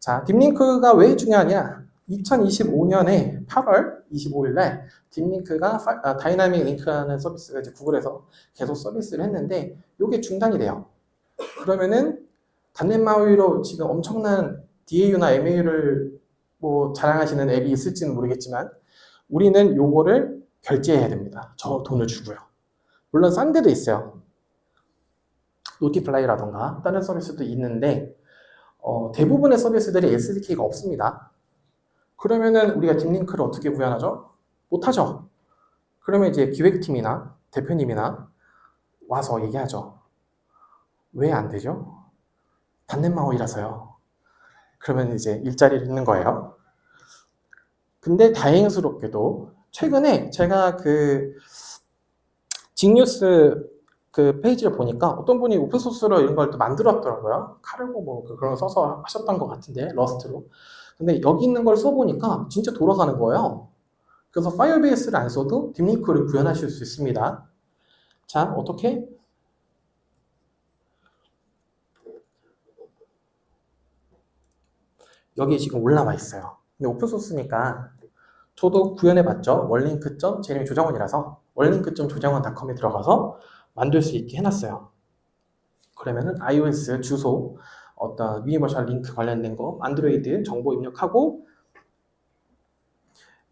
자, 딥링크가 왜 중요하냐? 2025년에 8월 25일 날 딥링크가 다이나믹 링크라는 서비스가 이제 구글에서 계속 서비스를 했는데 이게 중단이 돼요. 그러면은 단넷마우이로 지금 엄청난 DAU나 MAU를 뭐 자랑하시는 앱이 있을지는 모르겠지만 우리는 요거를 결제해야 됩니다. 저 돈을 주고요. 물론 싼 데도 있어요. 노티플라이라던가 다른 서비스도 있는데 대부분의 서비스들이 SDK가 없습니다. 그러면은 우리가 딥링크를 어떻게 구현하죠? 못하죠. 그러면 이제 기획팀이나 대표님이나 와서 얘기하죠. 왜 안 되죠? 단넷마우이라서요. 그러면 이제 일자리를 잃는 거예요. 근데 다행스럽게도 최근에 제가 그 직뉴스 그 페이지를 보니까 어떤 분이 오픈소스로 이런 걸 또 만들었더라고요. 카르고 뭐 그런 거 써서 하셨던 것 같은데 러스트로. 근데 여기 있는 걸 써보니까 진짜 돌아가는 거예요. 그래서 파이어베이스를 안 써도 딥링크를 구현하실 수 있습니다. 자, 어떻게? 여기 지금 올라와 있어요. 근데 오픈소스니까 저도 구현해봤죠. 원링크.제레미조정원이라서 원링크.조정원.com에 들어가서 만들 수 있게 해놨어요. 그러면은 iOS 주소, 어떤 유니버셜 링크 관련된 거, 안드로이드 정보 입력하고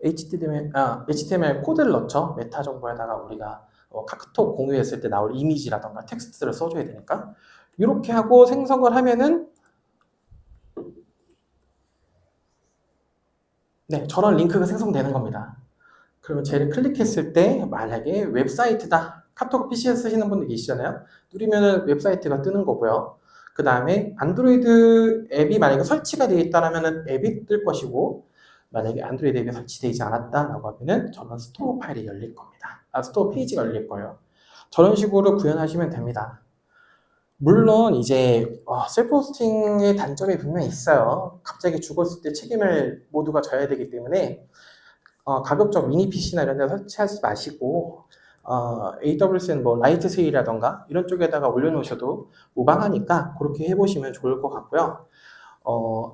HTML 코드를 넣죠. 메타 정보에다가 우리가 카카오톡 공유했을 때 나올 이미지라던가 텍스트를 써줘야 되니까 이렇게 하고 생성을 하면은 네, 저런 링크가 생성되는 겁니다. 그러면 쟤를 클릭했을 때 만약에 웹사이트다. 카톡 PC에 쓰시는 분들 계시잖아요. 누르면은 웹사이트가 뜨는 거고요. 그 다음에 안드로이드 앱이 만약에 설치가 되어 있다면 앱이 뜰 것이고 만약에 안드로이드 앱이 설치되어 있지 않았다라고 하면은 저런 스토어 파일이 열릴 겁니다. 스토어 페이지가 열릴 거예요. 저런 식으로 구현하시면 됩니다. 물론 이제 셀프 호스팅의 단점이 분명히 있어요. 갑자기 죽었을 때 책임을 모두가 져야 되기 때문에 가급적 미니 PC나 이런 데 설치하지 마시고 AWS는 뭐 라이트 세일이라던가 이런 쪽에다가 올려놓으셔도 무방하니까 그렇게 해보시면 좋을 것 같고요.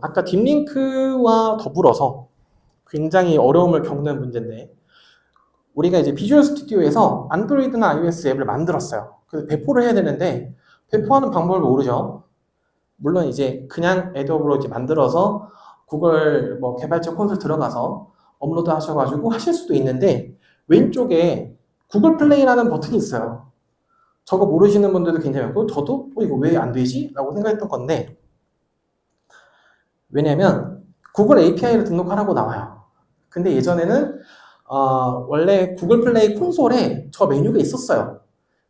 아까 딥링크와 더불어서 굉장히 어려움을 겪는 문제인데 우리가 이제 비주얼 스튜디오에서 안드로이드나 iOS 앱을 만들었어요. 그래서 배포를 해야 되는데 배포하는 방법을 모르죠. 물론 이제 그냥 애드업으로 이제 만들어서 구글 뭐 개발자 콘솔 들어가서 업로드 하셔가지고 하실 수도 있는데 왼쪽에 구글 플레이라는 버튼이 있어요. 저거 모르시는 분들도 굉장히 많고 저도 이거 왜 안 되지? 라고 생각했던 건데 왜냐면 구글 API를 등록하라고 나와요. 근데 예전에는 원래 구글 플레이 콘솔에 저 메뉴가 있었어요.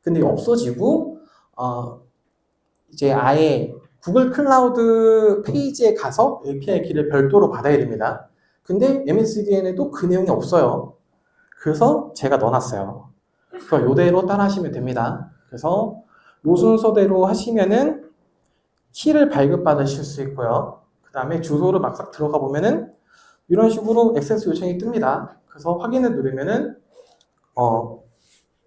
근데 없어지고 이제 아예 구글 클라우드 페이지에 가서 API 키를 별도로 받아야 됩니다. 근데 MSDN에도 그 내용이 없어요. 그래서 제가 넣어놨어요. 그래서 이대로 따라 하시면 됩니다. 그래서 요 순서대로 하시면은 키를 발급받으실 수 있고요. 그 다음에 주소를 막상 들어가 보면은 이런 식으로 액세스 요청이 뜹니다. 그래서 확인을 누르면은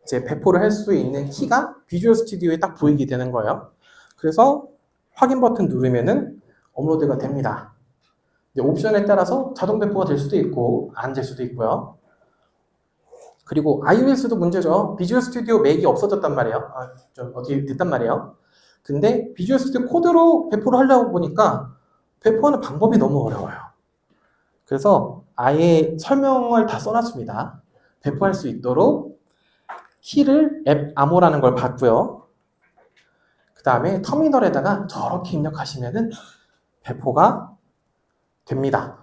이제 배포를 할 수 있는 키가 비주얼 스튜디오에 딱 보이게 되는 거예요. 그래서 확인 버튼 누르면은 업로드가 됩니다. 옵션에 따라서 자동 배포가 될 수도 있고 안 될 수도 있고요. 그리고 iOS도 문제죠. 비주얼 스튜디오 맥이 없어졌단 말이에요. 좀 어떻게 됐단 말이에요. 근데 비주얼 스튜디오 코드로 배포를 하려고 보니까 배포하는 방법이 너무 어려워요. 그래서 아예 설명을 다 써놨습니다. 배포할 수 있도록 키를 앱 암호라는 걸 받고요. 그 다음에 터미널에다가 저렇게 입력하시면은 배포가 됩니다.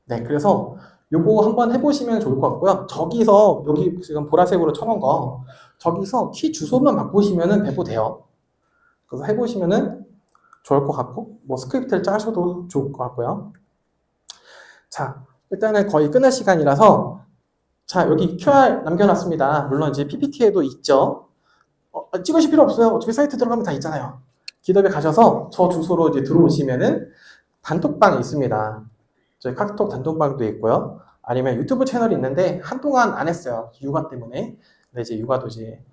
네, 그래서 요거 한번 해보시면 좋을 것 같고요. 저기서 여기 지금 보라색으로 쳐놓은 거 저기서 키 주소만 바꾸시면은 배포돼요. 그래서 해보시면은 좋을 것 같고 뭐 스크립트를 짜셔도 좋을 것 같고요. 자, 일단은 거의 끝날 시간이라서 자, 여기 QR 남겨놨습니다. 물론 이제 PPT에도 있죠. 찍으실 필요 없어요. 어차피 사이트 들어가면 다 있잖아요. 기업에 가셔서 저 주소로 이제 들어오시면은 단톡방이 있습니다. 저희 카카오톡 단톡방도 있고요. 아니면 유튜브 채널이 있는데 한동안 안 했어요. 육아 때문에. 근데 이제 육아도 이제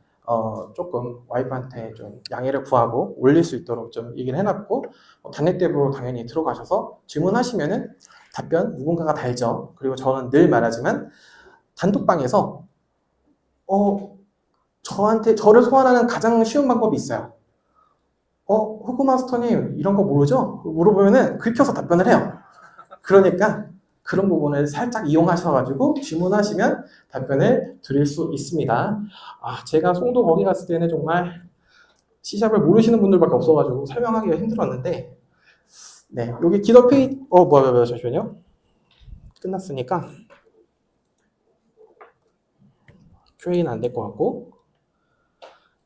조금 와이프한테 좀 양해를 구하고 올릴 수 있도록 좀 얘기를 해놨고 단넷대로 당연히 들어가셔서 질문하시면은 답변 누군가가 달죠. 그리고 저는 늘 말하지만 단톡방에서 저를 소환하는 가장 쉬운 방법이 있어요. 후그마스터님 이런 거 모르죠? 물어보면은 긁혀서 답변을 해요. 그러니까 그런 부분을 살짝 이용하셔가지고 주문하시면 답변을 드릴 수 있습니다. 제가 송도 거기 갔을 때는 정말 C샵을 모르시는 분들밖에 없어가지고 설명하기가 힘들었는데, 네, 여기 기더 페이지, 뭐야, 잠시만요. 끝났으니까 QA는 안 될 것 같고,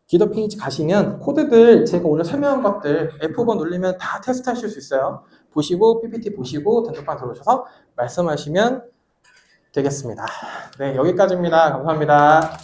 기더 페이지 가시면 코드들 제가 오늘 설명한 것들 F5번 누르면 다 테스트 하실 수 있어요. 보시고 PPT 보시고 단톡방 들어오셔서 말씀하시면 되겠습니다. 네, 여기까지입니다. 감사합니다.